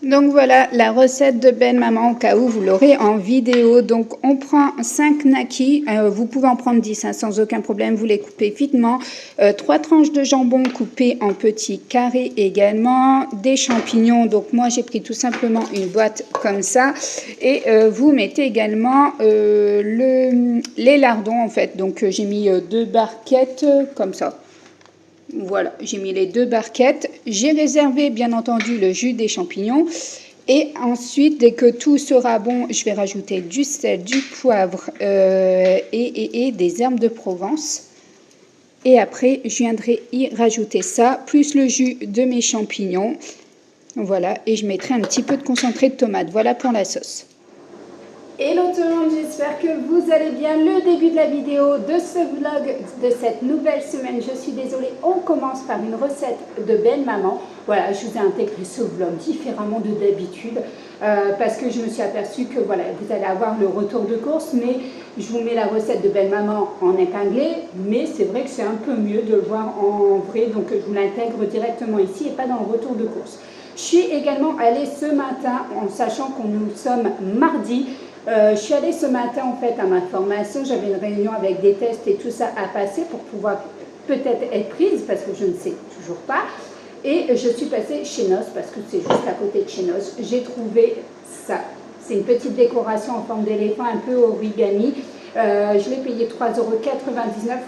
Donc voilà la recette de Ben Maman au cas où vous l'aurez en vidéo. Donc on prend 5 nakis, vous pouvez en prendre 10 hein, sans aucun problème, vous les coupez finement. 3 tranches de jambon coupées en petits carrés également. Des champignons, donc moi j'ai pris tout simplement une boîte comme ça. Et vous mettez également les lardons en fait. Donc j'ai mis 2 barquettes comme ça. Voilà, j'ai mis les 2 barquettes. J'ai réservé, bien entendu, le jus des champignons. Et ensuite, dès que tout sera bon, je vais rajouter du sel, du poivre et des herbes de Provence. Et après, je viendrai y rajouter ça, plus le jus de mes champignons. Voilà, et je mettrai un petit peu de concentré de tomate. Voilà pour la sauce. Hello tout le monde, j'espère que vous allez bien. Le début de la vidéo de ce vlog de cette nouvelle semaine, je suis désolée, on commence par une recette de Ben Maman. Voilà, je vous ai intégré ce vlog différemment de d'habitude parce que je me suis aperçue que voilà, vous allez avoir le retour de course, mais je vous mets la recette de Ben Maman en épinglé, mais c'est vrai que c'est un peu mieux de le voir en vrai, donc je vous l'intègre directement ici et pas dans le retour de course. Je suis également allée ce matin, en sachant qu'on nous sommes mardi, je suis allée ce matin en fait à ma formation, j'avais une réunion avec des tests et tout ça à passer pour pouvoir peut-être être prise parce que je ne sais toujours pas. Et je suis passée chez Nos parce que c'est juste à côté de chez Nos. J'ai trouvé ça. C'est une petite décoration en forme d'éléphant un peu origami. Je l'ai payé 3,99 €.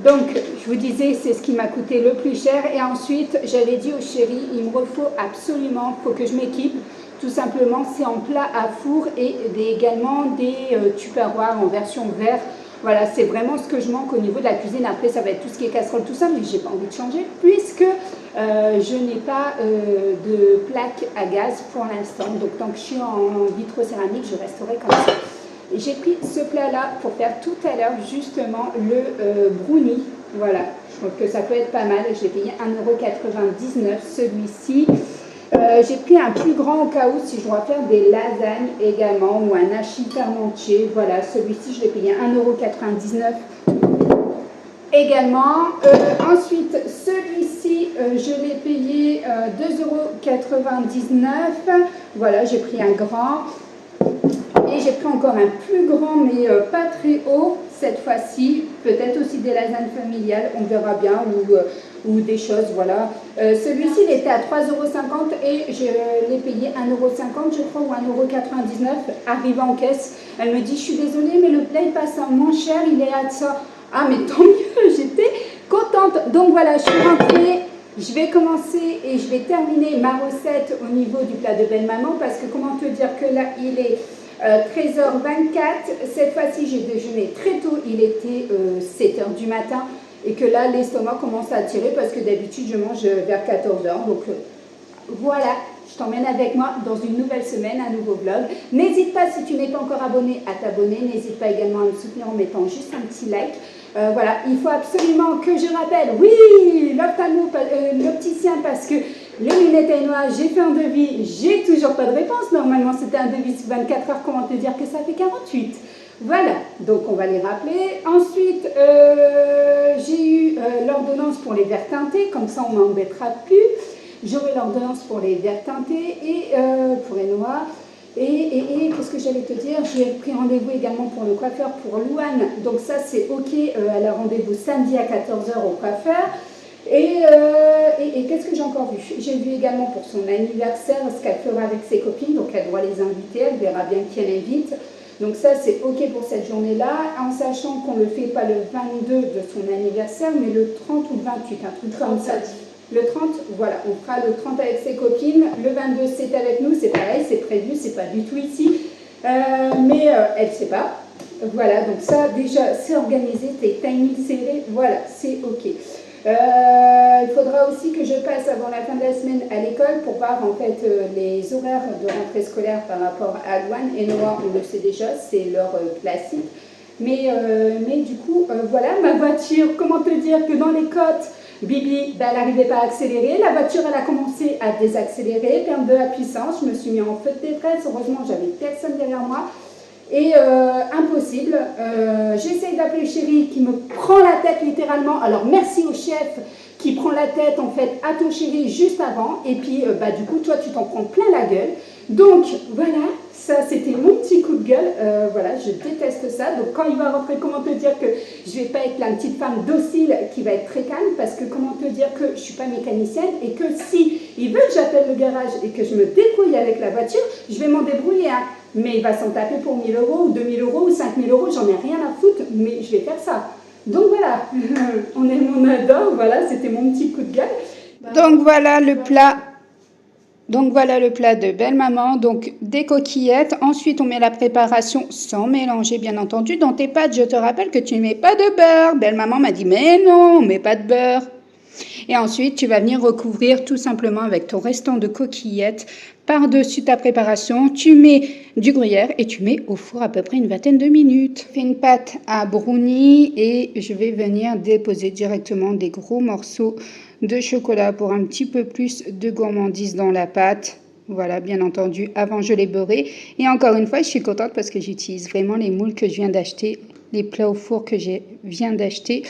Donc, je vous disais, c'est ce qui m'a coûté le plus cher. Et ensuite, j'avais dit au chéri, il me faut absolument, il faut que je m'équipe. Tout simplement, c'est en plat à four et également des tupperwares en version vert. Voilà, c'est vraiment ce que je manque au niveau de la cuisine. Après, ça va être tout ce qui est casserole, tout ça, mais j'ai pas envie de changer puisque je n'ai pas de plaque à gaz pour l'instant. Donc, tant que je suis en vitrocéramique, je resterai comme ça. J'ai pris ce plat-là pour faire tout à l'heure justement le brownie. Voilà, je trouve que ça peut être pas mal. Je l'ai payé 1,99 € celui-ci. J'ai pris un plus grand au cas où si je dois faire des lasagnes également ou un hachis parmentier. Voilà, celui-ci je l'ai payé 1,99 € également. Ensuite, celui-ci je l'ai payé 2,99 €. Voilà, j'ai pris un grand. Et j'ai pris encore un plus grand, mais pas très haut cette fois-ci. Peut-être aussi des lasagnes familiales, on verra bien, ou des choses, voilà. Celui-ci, il était à 3,50 € et je l'ai payé 1,50 € je crois, ou 1,99 €. Arrivant en caisse, elle me dit, je suis désolée, mais le plat il passe en moins cher, il est à ça. Ah, mais tant mieux, j'étais contente. Donc voilà, je suis rentrée. Je vais commencer et je vais terminer ma recette au niveau du plat de Ben Maman parce que comment te dire que là, il est 13h24. Cette fois-ci, j'ai déjeuné très tôt. Il était 7h du matin et que là, l'estomac commence à tirer parce que d'habitude, je mange vers 14h. Donc voilà, je t'emmène avec moi dans une nouvelle semaine, un nouveau vlog. N'hésite pas, si tu n'es pas encore abonné, à t'abonner. N'hésite pas également à me soutenir en mettant juste un petit like. Voilà, il faut absolument que je rappelle, oui, l'opticien, parce que les lunettes à noix, j'ai fait un devis, j'ai toujours pas de réponse. Normalement, c'était un devis sur 24 heures, comment te dire que ça fait 48. Voilà, donc on va les rappeler. Ensuite, j'ai eu l'ordonnance pour les verres teintés, comme ça on ne m'embêtera plus. J'aurai l'ordonnance pour les verres teintés et pour les noirs. Et qu'est-ce que j'allais te dire? J'ai pris rendez-vous également pour le coiffeur pour Louane. Donc ça, c'est OK. Elle a rendez-vous samedi à 14h au coiffeur. Et qu'est-ce que j'ai encore vu? J'ai vu également pour son anniversaire ce qu'elle fera avec ses copines. Donc elle doit les inviter. Elle verra bien qui elle invite. Donc ça, c'est OK pour cette journée-là. En sachant qu'on ne le fait pas le 22 de son anniversaire, mais le 30 ou le 28. Un truc comme ça. Le 30, voilà, on fera le 30 avec ses copines. Le 22, c'est avec nous, c'est pareil, c'est prévu, c'est pas du tout ici. Mais elle ne sait pas. Voilà, donc ça, déjà, c'est organisé, c'est timing serré, voilà, c'est OK. Il faudra aussi que je passe avant la fin de la semaine à l'école pour voir en fait les horaires de rentrée scolaire par rapport à Louane et Noah, on le sait déjà, c'est leur classique. Mais du coup, voilà, ma voiture, comment te dire que dans les côtes, Bibi, ben, elle n'arrivait pas à accélérer. La voiture, elle a commencé à désaccélérer, perdre de la puissance. Je me suis mis en feu de détresse. Heureusement, j'avais personne derrière moi. Et impossible. J'essaye d'appeler chéri qui me prend la tête littéralement. Alors merci au chef qui prend la tête en fait à ton chéri juste avant. Et puis du coup toi tu t'en prends plein la gueule. Donc voilà, ça c'était mon petit coup de gueule. Voilà, je déteste ça. Donc quand il va rentrer, comment te dire que je vais pas être la petite femme docile qui va être très calme, parce que comment te dire que je suis pas mécanicienne et que si il veut que j'appelle le garage et que je me débrouille avec la voiture, je vais m'en débrouiller. Hein. Mais il va s'en taper pour 1000 euros ou 2000 euros ou 5000 euros, j'en ai rien à foutre, mais je vais faire ça. Donc voilà, on aime, on adore, voilà, c'était mon petit coup de gueule. Donc voilà le plat. Donc voilà le plat de belle-maman, donc des coquillettes. Ensuite, on met la préparation sans mélanger, bien entendu. Dans tes pâtes, je te rappelle que tu ne mets pas de beurre. Belle-maman m'a dit, mais non, on ne met pas de beurre. Et ensuite, tu vas venir recouvrir tout simplement avec ton restant de coquillettes. Par-dessus ta préparation, tu mets du gruyère et tu mets au four à peu près une vingtaine de minutes. Je fais une pâte à brownie et je vais venir déposer directement des gros morceaux de chocolat pour un petit peu plus de gourmandise dans la pâte. Voilà, bien entendu, avant je l'ai beurré. Et encore une fois, je suis contente parce que j'utilise vraiment les moules que je viens d'acheter, les plats au four que je viens d'acheter.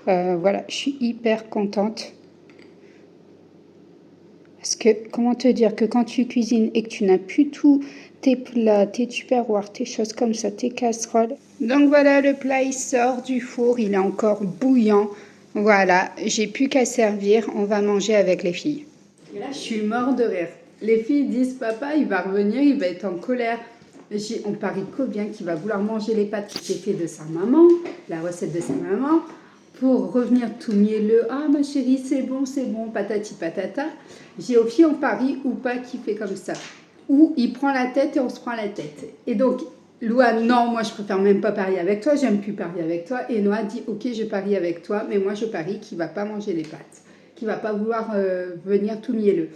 Voilà, je suis hyper contente. Parce que, comment te dire, que quand tu cuisines et que tu n'as plus tous tes plats, tes tupperwares, tes choses comme ça, tes casseroles. Donc voilà, le plat, il sort du four, il est encore bouillant. Voilà, j'ai plus qu'à servir, on va manger avec les filles. Et là, je suis mort de rire. Les filles disent, papa, il va revenir, il va être en colère. On parie bien qu'il va vouloir manger les pâtes qui étaient faites de sa maman, la recette de sa maman, pour revenir tout mielleux. Ah, ma chérie, c'est bon, patati patata. J'ai aux filles, on parie ou pas qui fait comme ça. Ou il prend la tête et on se prend la tête. Et donc, Louane, non, moi je préfère même pas parier avec toi, j'aime plus parier avec toi. Et Noah dit, ok, je parie avec toi, mais moi je parie qu'il va pas manger les pâtes, qu'il va pas vouloir venir tout mielleux.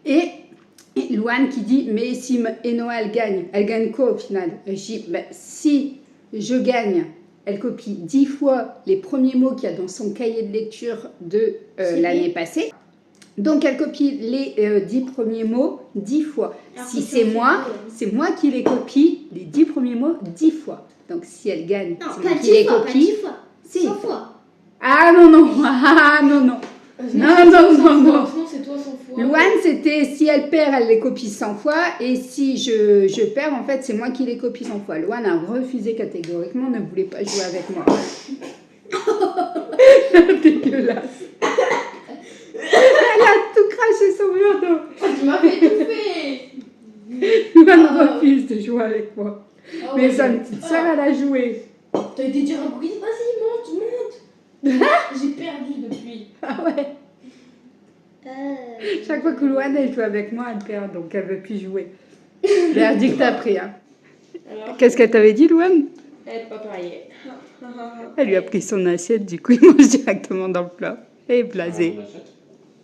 Et Louane qui dit, mais si Noah elle gagne quoi au final? Je dis, ben, si je gagne, elle copie 10 fois les premiers mots qu'il y a dans son cahier de lecture de l'année passée. Donc, elle copie les 10 premiers mots 10 fois. Alors si c'est moi qui les copie, les 10 premiers mots 10 fois. Donc, si elle gagne, c'est moi qui les copie. Pas 10 fois, si. 100 fois. Ah non, non, ah non, non. Non. C'est toi 100 fois. Louane, c'était si elle perd, elle les copie 100 fois. Et si je perds, en fait, c'est moi qui les copie 100 fois. Louane a refusé catégoriquement, ne voulait pas jouer avec moi. Dégueulasse. Elle a tout craché sur mon dos. Tu m'as fait étouffer. Louane refuse de jouer avec moi. Mais sa petite soeur, elle a joué. T'as été dire à Brigitte, vas-y, monte. J'ai perdu depuis. Ah ouais. Chaque fois que Louane elle joue avec moi, elle perd, donc elle ne veut plus jouer. Verdict t'as pris. Hein. Qu'est-ce qu'elle t'avait dit, Louane? Elle n'a pas parié. Elle lui a pris son assiette, du coup il mange directement dans le plat. Et blasé.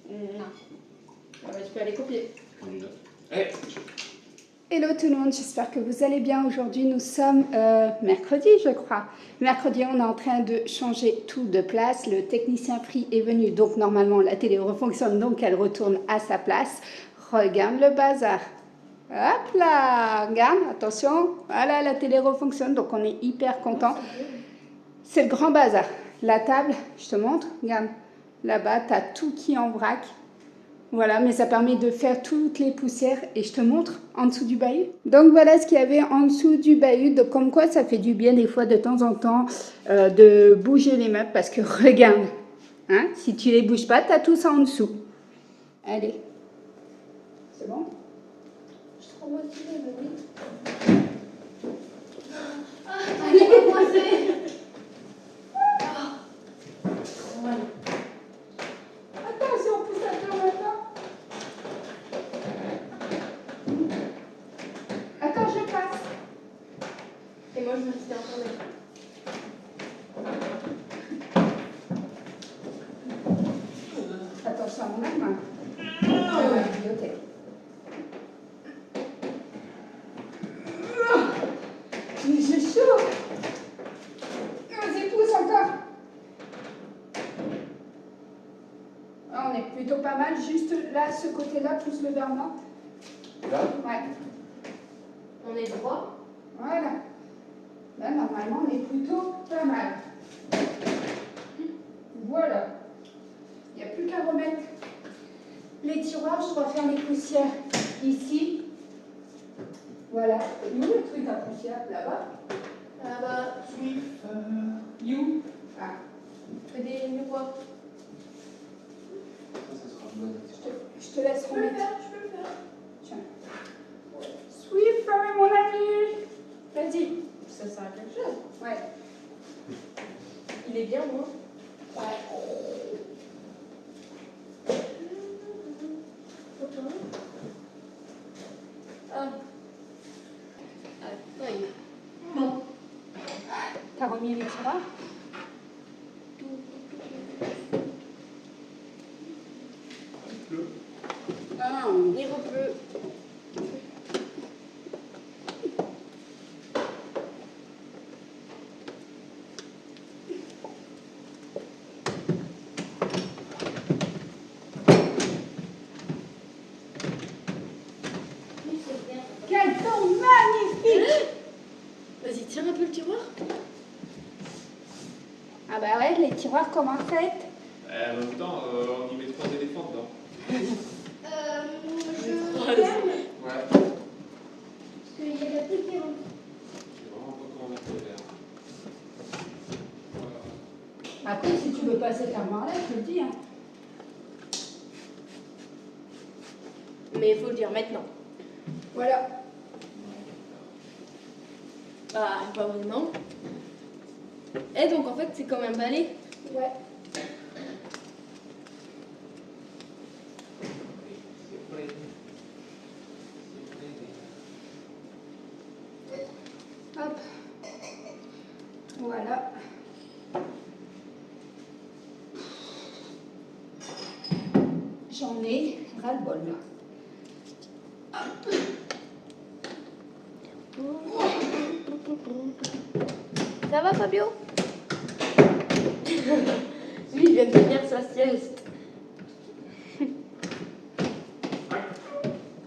Non. Ah bah, tu peux aller copier. Hello tout le monde, j'espère que vous allez bien. Aujourd'hui nous sommes mercredi je crois. Mercredi on est en train de changer tout de place. Le technicien Free est venu, donc normalement la télé refonctionne, donc elle retourne à sa place. Regarde le bazar. Hop là, regarde, attention. Voilà, la télé refonctionne, donc on est hyper content. C'est le grand bazar. La table, je te montre, regarde. Là-bas, tu as tout qui est en vrac. Voilà, mais ça permet de faire toutes les poussières et je te montre en dessous du bahut. Donc voilà ce qu'il y avait en dessous du bahut. Donc comme quoi ça fait du bien des fois de temps en temps de bouger les meubles parce que regarde, hein, si tu les bouges pas, tu as tout ça en dessous. Allez, c'est bon? Je suis trop motivée, mais oui. Allez, coincée. Attention, pousse la tour maintenant. Attends, je passe. Et moi, je me suis encore là. Attention à mon arme. À la bibliothèque. Mais j'ai chaud. Vas-y, pousse encore. Ah, on est plutôt pas mal. Juste là, ce côté-là, pousse le vers moi. Là? Ouais. On est droit. Voilà. Là, normalement, on est plutôt pas mal. Voilà. Il n'y a plus qu'à remettre les tiroirs. Je dois faire les poussières ici. Voilà. Où le truc à poussière? Là-bas? Là-bas, oui. You? Ah. Fais des miroirs. Ça sera une bonne. Je te laisse Je peux le remettre. faire, je peux le faire. Tiens. Swiffer, mon ami. Vas-y. Ça sert à quelque chose. Ouais. Il est bien, moi. Ouais. Ah. Ah, non, il est Bon. T'as remis les tiroirs? Ah. Il repleut. Quel temps magnifique! Vas-y, tire un peu le tiroir. Ah bah ouais, les tiroirs comment fait? En même temps, on y met 3 éléphants dedans. Je Ouais. parce qu'il y a de la pluie qui rentre. Je sais vraiment pas comment mettre le verre. Après, si tu veux passer ta main là, je te le dis. Hein. Mais il faut le dire maintenant. Voilà. Bah, pas vraiment. Et donc, en fait, c'est comme un balai. Ouais. Hop. Voilà. J'en ai ras-le-bol là. Ça va, Fabio? Lui, il vient de finir sa sieste.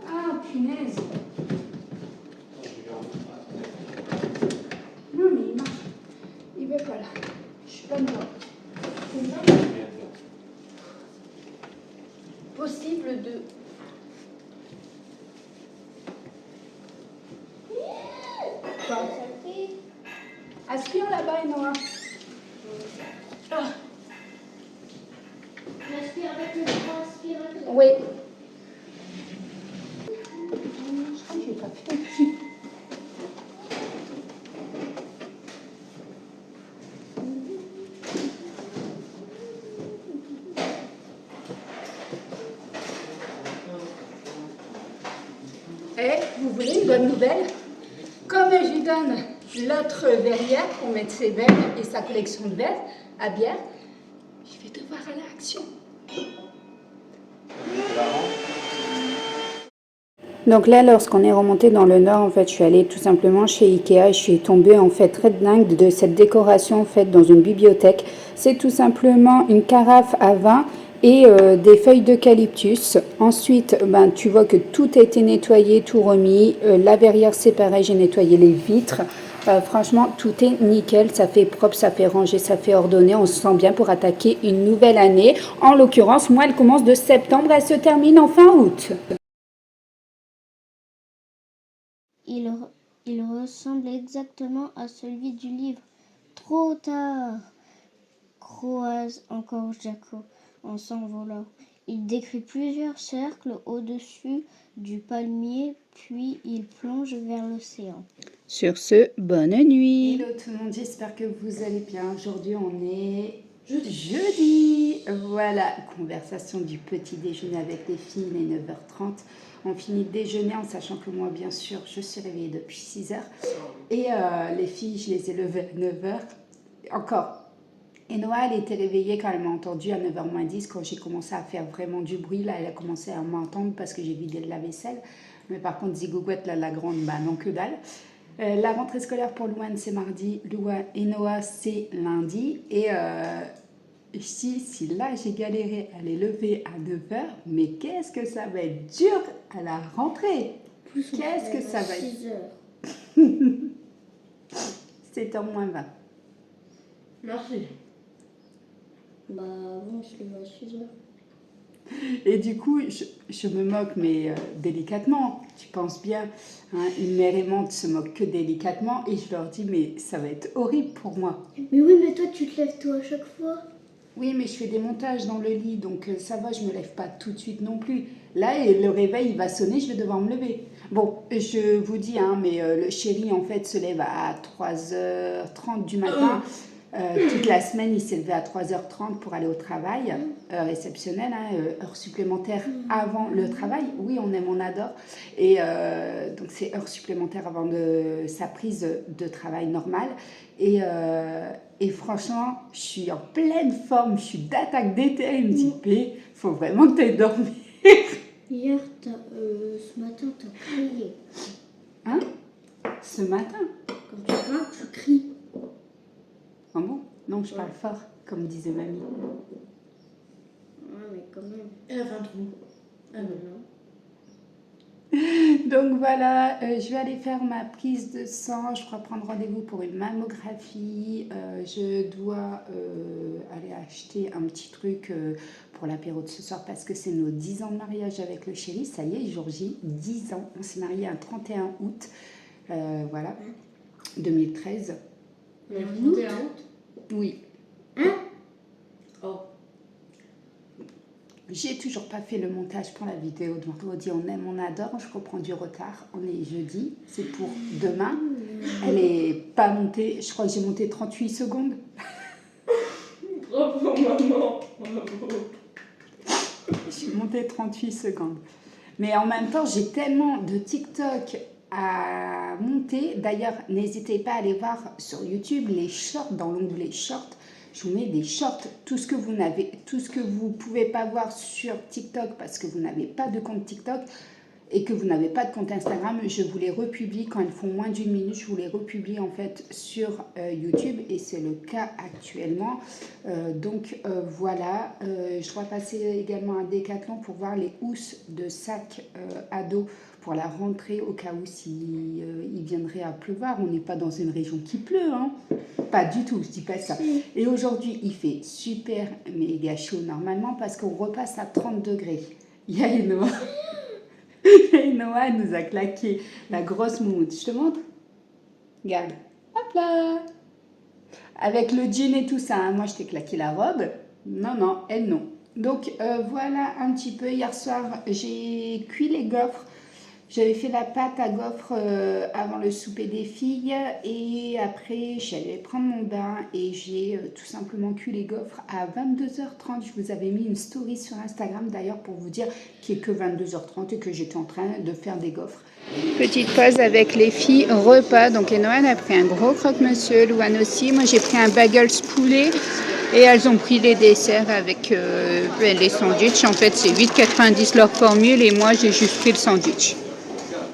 Ah, punaise. Non, mais il marche. Il veut pas là. Je suis pas dedans. Possible de... Quoi? Aspire là-bas, Noah. Ah. Oui. Je crois que j'ai pas fait le petit. Eh, vous voulez une bonne nouvelle? Comme je lui donne l'autre verrière pour mettre ses verres et sa collection de verres à bière, je vais devoir aller à l'action. Donc là, lorsqu'on est remonté dans le nord, en fait, je suis allée tout simplement chez Ikea et je suis tombée en fait très dingue de cette décoration faite dans une bibliothèque. C'est tout simplement une carafe à vin et des feuilles d'eucalyptus. Ensuite, ben, tu vois que tout a été nettoyé, tout remis. La verrière, c'est pareil, j'ai nettoyé les vitres. Franchement, tout est nickel, ça fait propre, ça fait rangé, ça fait ordonné. On se sent bien pour attaquer une nouvelle année. En l'occurrence, moi, elle commence de septembre, elle se termine en fin août. Il ressemble exactement à celui du livre. Trop tard, croise encore Jaco en s'envolant. Il décrit plusieurs cercles au-dessus du palmier, puis il plonge vers l'océan. Sur ce, bonne nuit. Hello tout le monde, j'espère que vous allez bien. Aujourd'hui, on est jeudi. Voilà, conversation du petit déjeuner avec les filles, il est 9h30. On finit de déjeuner en sachant que moi, bien sûr, je suis réveillée depuis 6h. Et les filles, je les ai levées à 9h. Encore. Et Noah, elle était réveillée quand elle m'a entendue à 9h moins 10 quand j'ai commencé à faire vraiment du bruit. Là, elle a commencé à m'entendre parce que j'ai vidé de la vaisselle. Mais par contre, Zigouguette, là, la grande, bah non que dalle. La rentrée scolaire pour Louane, c'est mardi. Louane et Noah, c'est lundi. Et si là, j'ai galéré à les lever à 9h, mais qu'est-ce que ça va être dur à la rentrée. Qu'est-ce que ça va être. 6 heures. c'était en -20. Merci. Bah, bon, je le vois à 6 heures. Et du coup, je me moque, mais délicatement, tu penses bien. Hein, une mère aimante se moque que délicatement et je leur dis, mais ça va être horrible pour moi. Mais oui, mais toi, tu te lèves toi à chaque fois. Oui, mais je fais des montages dans le lit, donc ça va, je me lève pas tout de suite non plus. Là, le réveil, il va sonner, je vais devoir me lever. Bon, je vous dis, hein, mais le chéri, en fait, se lève à 3h30 du matin. Toute la semaine, il s'est levé à 3h30 pour aller au travail, heure exceptionnelle, hein, heure supplémentaire avant le travail. Oui, on aime, on adore. Et donc, c'est heure supplémentaire avant sa prise de travail normale. Et franchement, je suis en pleine forme, je suis d'attaque d'été. Il me dit, il faut vraiment que tu ailles dormir. Hier, ce matin, t'as crié. Hein? Ce matin? Quand tu parles, tu cries. Ah bon? Non, je parle fort, comme disait mamie. Ouais, mais quand même. Elle a fait un trou. Ah non. Donc voilà, je vais aller faire ma prise de sang. Je crois prendre rendez-vous pour une mammographie. Je dois aller acheter un petit truc pour l'apéro de ce soir parce que c'est nos 10 ans de mariage avec le chéri. Ça y est, jour J, 10 ans. On s'est mariés un 31 août. Voilà, 2013. Mais le 31 août. Oui. Hein? Oh. J'ai toujours pas fait le montage pour la vidéo de vendredi. On aime, on adore. Je reprends du retard. On est jeudi. C'est pour demain. Elle est pas montée. Je crois que j'ai monté 38 secondes. Bravo, maman. Bravo. J'ai monté 38 secondes. Mais en même temps, j'ai tellement de TikTok à monter. D'ailleurs, n'hésitez pas à aller voir sur YouTube les shorts, dans l'onglet shorts. Je vous mets des shorts, tout ce que vous pouvez pas voir sur TikTok parce que vous n'avez pas de compte TikTok et que vous n'avez pas de compte Instagram, je vous les republie quand ils font moins d'1 minute, je vous les republie en fait sur YouTube et c'est le cas actuellement. Voilà, je dois passer également à Decathlon pour voir les housses de sacs à dos pour la rentrée au cas où il viendrait à pleuvoir. On n'est pas dans une région qui pleut, hein. Pas du tout, je dis pas ça. Et aujourd'hui, il fait super méga chaud normalement parce qu'on repasse à 30 degrés. Yainoa, elle nous a claqué la grosse moumoute. Je te montre? Regarde. Hop là. Avec le jean et tout ça. Hein. Moi, je t'ai claqué la robe. Non, elle non. Donc, voilà un petit peu. Hier soir, j'ai cuit les gaufres. J'avais fait la pâte à gaufres avant le souper des filles et après j'allais prendre mon bain et j'ai tout simplement cuit les gaufres à 22h30. Je vous avais mis une story sur Instagram d'ailleurs pour vous dire qu'il n'est que 22h30 et que j'étais en train de faire des gaufres. Petite pause avec les filles, repas. Donc Noël a pris un gros croque-monsieur, Louane aussi. Moi j'ai pris un bagels poulet. Et elles ont pris les desserts avec les sandwichs. En fait, c'est 8,90 leur formule et moi j'ai juste pris le sandwich.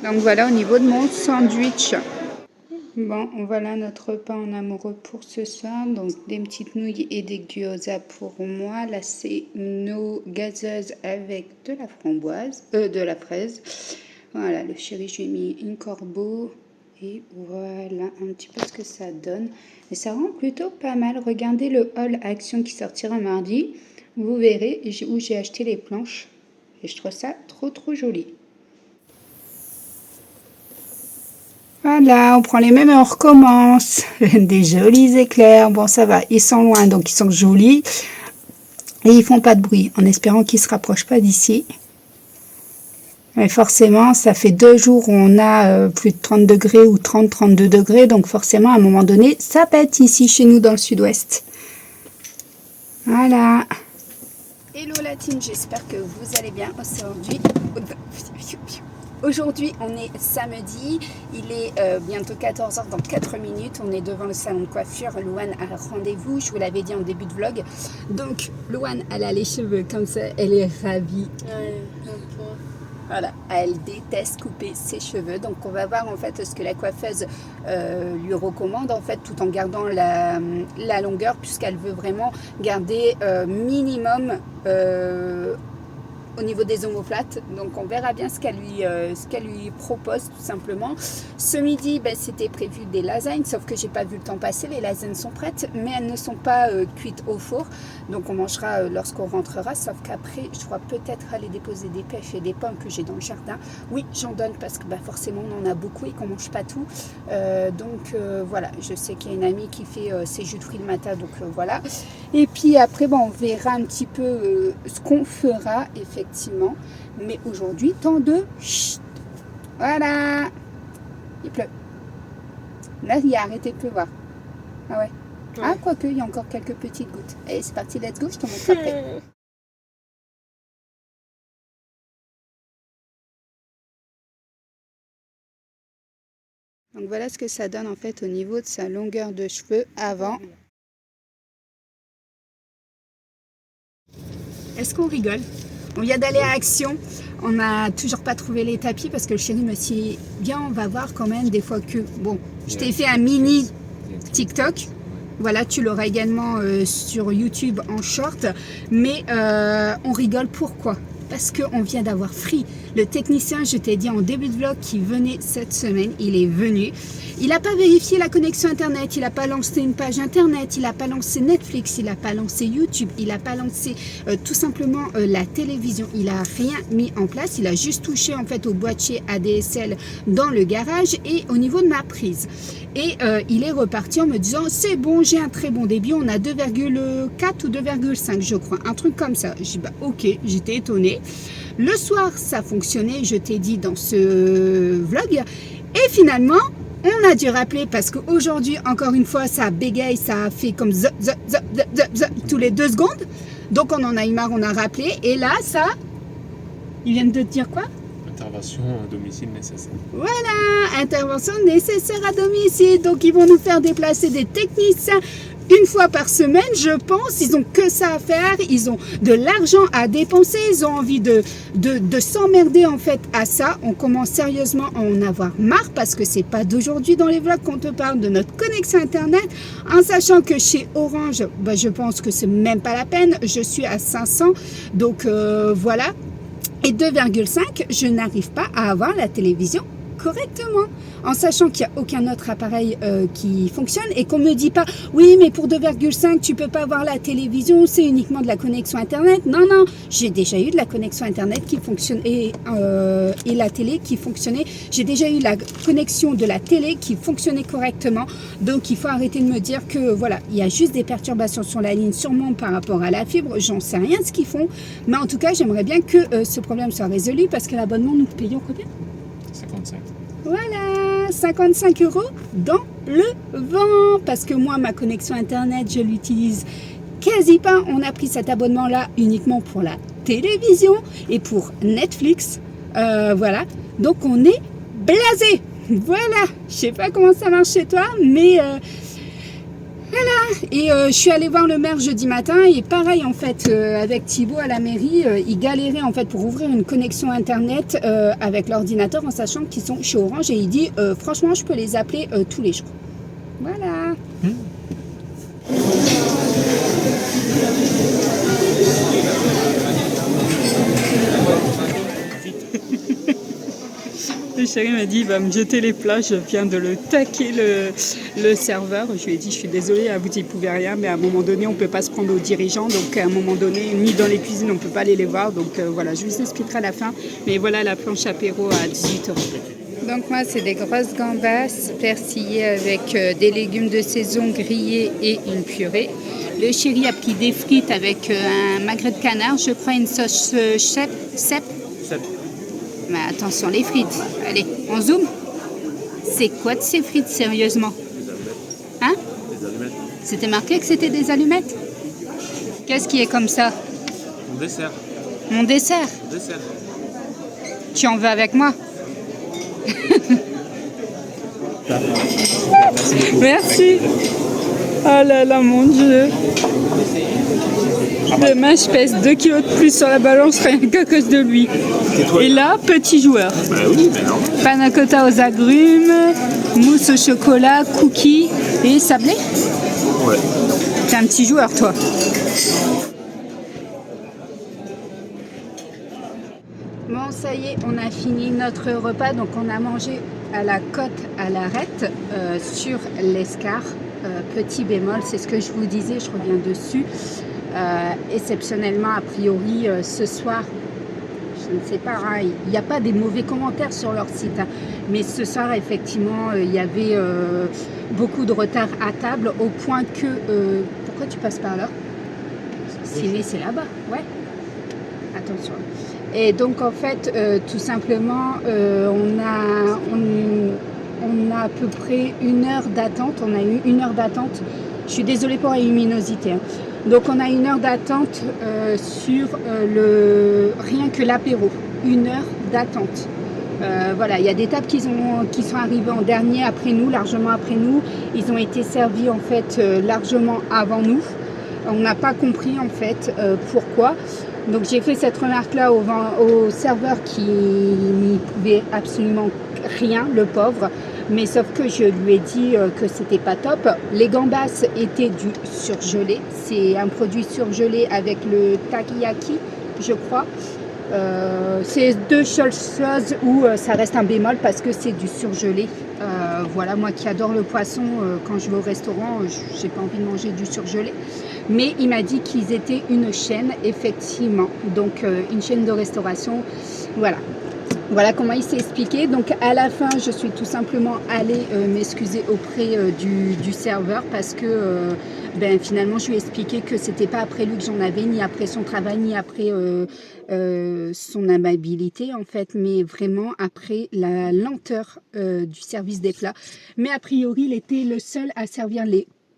Donc voilà au niveau de mon sandwich. Bon, voilà notre repas en amoureux pour ce soir. Donc des petites nouilles et des gyoza pour moi. Là c'est nos gazeuses avec de la framboise, de la fraise. Voilà, le chéri, je lui ai mis une corbeau. Et voilà un petit peu ce que ça donne. Et ça rend plutôt pas mal. Regardez le haul Action qui sortira mardi. Vous verrez où j'ai acheté les planches. Et je trouve ça trop joli. Voilà, on prend les mêmes et on recommence. Des jolis éclairs. Bon, ça va, ils sont loin, donc ils sont jolis. Et ils font pas de bruit, en espérant qu'ils se rapprochent pas d'ici. Mais forcément, ça fait 2 jours où on a plus de 30 degrés ou 30-32 degrés. Donc forcément, à un moment donné, ça pète ici chez nous dans le sud-ouest. Voilà. Hello la team, j'espère que vous allez bien aujourd'hui. On est samedi, il est bientôt 14h dans 4 minutes, on est devant le salon de coiffure, Louane a rendez-vous, je vous l'avais dit en début de vlog. Donc Louane, elle a les cheveux comme ça, elle est ravie. Voilà, elle déteste couper ses cheveux, donc on va voir en fait ce que la coiffeuse lui recommande en fait, tout en gardant la longueur puisqu'elle veut vraiment garder minimum au niveau des omoplates. Donc on verra bien ce qu'elle lui propose tout simplement. Ce midi, ben, c'était prévu des lasagnes, sauf que j'ai pas vu le temps passer. Les lasagnes sont prêtes, mais elles ne sont pas cuites au four. Donc on mangera lorsqu'on rentrera, sauf qu'après, je dois peut-être aller déposer des pêches et des pommes que j'ai dans le jardin. Oui, j'en donne parce que ben, forcément on en a beaucoup et qu'on mange pas tout. Voilà, je sais qu'il y a une amie qui fait ses jus de fruits le matin, donc voilà. Et puis après, bon, on verra un petit peu ce qu'on fera effectivement. Mais aujourd'hui, temps de chut. Voilà, il pleut. Là, il a arrêté de pleuvoir. Ah ouais. Ah, quoique, il y a encore quelques petites gouttes. Allez, c'est parti, let's go, je te montre après. Donc voilà ce que ça donne en fait au niveau de sa longueur de cheveux avant. Est-ce qu'on rigole? On vient d'aller à Action. On n'a toujours pas trouvé les tapis parce que le chéri me dit bien, on va voir quand même des fois que... Bon, je t'ai fait un mini TikTok. Voilà, tu l'auras également sur YouTube en short. Mais on rigole, pourquoi? Parce qu'on vient d'avoir Free. Le technicien, je t'ai dit en début de vlog, qui venait cette semaine, il est venu. Il n'a pas vérifié la connexion Internet, il n'a pas lancé une page Internet, il n'a pas lancé Netflix, il n'a pas lancé YouTube, il n'a pas lancé tout simplement la télévision. Il n'a rien mis en place, il a juste touché en fait au boîtier ADSL dans le garage et au niveau de ma prise. Et il est reparti en me disant c'est bon, j'ai un très bon débit, on a 2,4 ou 2,5 je crois, un truc comme ça. J'ai dit bah ok, j'étais étonnée. Le soir ça fonctionnait, je t'ai dit dans ce vlog, et finalement on a dû rappeler parce qu'aujourd'hui encore une fois ça bégaye, ça a fait comme zop, zop, zop, zop, zop, zop, tous les 2 secondes, donc on en a eu marre, on a rappelé, et là ça, ils viennent de te dire quoi? Intervention à domicile nécessaire. Voilà, intervention nécessaire à domicile. Donc ils vont nous faire déplacer des techniciens une fois par semaine, je pense. Ils ont que ça à faire, ils ont de l'argent à dépenser, ils ont envie de s'emmerder en fait à ça. On commence sérieusement à en avoir marre parce que c'est pas d'aujourd'hui dans les vlogs qu'on te parle de notre connexion Internet, en sachant que chez Orange, bah, je pense que c'est même pas la peine. Je suis à 500, donc voilà. Et 2,5, je n'arrive pas à avoir la télévision correctement, en sachant qu'il n'y a aucun autre appareil qui fonctionne et qu'on ne me dit pas oui mais pour 2,5 tu peux pas avoir la télévision, c'est uniquement de la connexion Internet. Non, non, j'ai déjà eu de la connexion Internet qui fonctionne et la télé qui fonctionnait. J'ai déjà eu la connexion de la télé qui fonctionnait correctement, donc il faut arrêter de me dire que voilà, il y a juste des perturbations sur la ligne, sûrement par rapport à la fibre, j'en sais rien ce qu'ils font, mais en tout cas j'aimerais bien que ce problème soit résolu parce que l'abonnement nous payons combien? 55. Voilà, 55 € dans le vent. Parce que moi, ma connexion Internet, je l'utilise quasi pas. On a pris cet abonnement-là uniquement pour la télévision et pour Netflix. Voilà, donc on est blasé. Voilà, je sais pas comment ça marche chez toi, mais... Voilà, et je suis allée voir le maire jeudi matin et pareil en fait avec Thibaut à la mairie, ils galéraient en fait pour ouvrir une connexion internet avec l'ordinateur en sachant qu'ils sont chez Orange et il dit franchement je peux les appeler tous les jours. Voilà. Le chéri m'a dit il va me jeter les plats, je viens de le taquer le serveur. Je lui ai dit je suis désolée, vous n'y pouvez rien, mais à un moment donné on ne peut pas se prendre aux dirigeants, donc à un moment donné ni dans les cuisines on ne peut pas aller les voir, donc voilà, je vous expliquerai à la fin, mais voilà la planche apéro à 18 €. Donc moi c'est des grosses gambas persillées avec des légumes de saison grillés et une purée. Le chéri a pris des frites avec un magret de canard, je crois une sauce cèpe. Mais attention les frites, allez, on zoome. C'est quoi de ces frites, sérieusement? Hein? Des allumettes. C'était marqué que c'était des allumettes? Qu'est-ce qui est comme ça? Mon dessert. Mon dessert? Dessert. Tu en veux avec moi? Merci. Oh là là, mon Dieu. Demain, je pèse 2 kilos de plus sur la balance rien qu'à cause de lui. Et là, petit joueur. Bah oui, mais non. Panna cotta aux agrumes, mousse au chocolat, cookies et sablé. Ouais. T'es un petit joueur, toi. ça y est, on a fini notre repas. Donc on a mangé à la côte à l'arête sur l'Escar. Petit bémol, c'est ce que je vous disais, je reviens dessus. Exceptionnellement, a priori, ce soir, je ne sais pas, hein, il n'y a pas des mauvais commentaires sur leur site. Hein, mais ce soir, effectivement, il y avait beaucoup de retard à table au point que... pourquoi tu passes par là? C'est là-bas, ouais. Attention. Et donc, en fait, tout simplement, on a à peu près 1 heure d'attente. On a eu 1 heure d'attente. Je suis désolée pour la luminosité. Hein. Donc, on a 1 heure d'attente sur rien que l'apéro. 1 heure d'attente. Voilà, il y a des tables qui sont arrivées en dernier après nous, largement après nous. Ils ont été servis en fait largement avant nous. On n'a pas compris en fait pourquoi. Donc j'ai fait cette remarque-là au serveur qui n'y pouvait absolument rien, le pauvre. Mais sauf que je lui ai dit que c'était pas top. Les gambas étaient du surgelé. C'est un produit surgelé avec le takoyaki, je crois. C'est 2 choses où ça reste un bémol parce que c'est du surgelé. Voilà, moi qui adore le poisson, quand je vais au restaurant, j'ai pas envie de manger du surgelé. Mais il m'a dit qu'ils étaient une chaîne, effectivement. Donc une chaîne de restauration. Voilà. Voilà comment il s'est expliqué. Donc à la fin, je suis tout simplement allée m'excuser auprès du serveur parce que finalement, je lui ai expliqué que c'était pas après lui que j'en avais, ni après son travail, ni après son amabilité en fait, mais vraiment après la lenteur du service des plats. Mais a priori, il était le seul à servir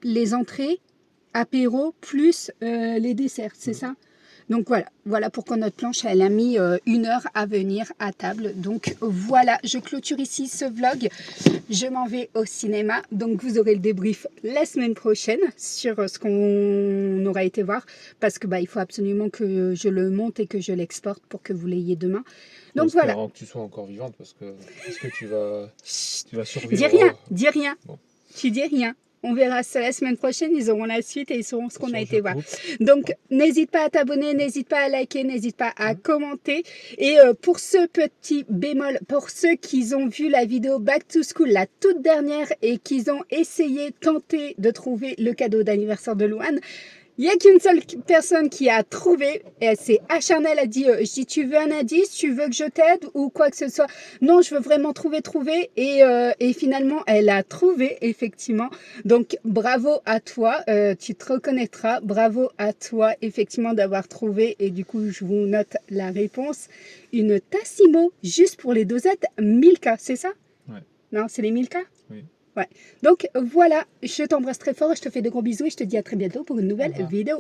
les entrées, apéro, plus les desserts, c'est ça? Donc voilà pourquoi notre planche, elle a mis 1 heure à venir à table. Donc voilà, je clôture ici ce vlog. Je m'en vais au cinéma. Donc vous aurez le débrief la semaine prochaine sur ce qu'on aura été voir. Parce que il faut absolument que je le monte et que je l'exporte pour que vous l'ayez demain. Donc voilà. Espérant que tu sois encore vivante parce que est-ce que tu vas survivre? Dis rien. Bon. Tu dis rien. On verra ça la semaine prochaine, ils auront la suite et ils sauront ce qu'on a été voir. Donc, n'hésite pas à t'abonner, n'hésite pas à liker, n'hésite pas à commenter. Et pour ce petit bémol, pour ceux qui ont vu la vidéo Back to School, la toute dernière, et qui ont essayé, tenté de trouver le cadeau d'anniversaire de Louane, il n'y a qu'une seule personne qui a trouvé, et elle s'est acharnée, elle a dit je dis, tu veux un indice, tu veux que je t'aide ou quoi que ce soit. Non, je veux vraiment trouver. Et finalement, elle a trouvé, effectivement. Donc, bravo à toi, tu te reconnaîtras. Bravo à toi, effectivement, d'avoir trouvé. Et du coup, je vous note la réponse. Une Tassimo, juste pour les dosettes Milka, c'est ça? Ouais. Non, c'est les Milka? Oui. Ouais. Donc voilà, je t'embrasse très fort et je te fais de gros bisous et je te dis à très bientôt pour une nouvelle vidéo.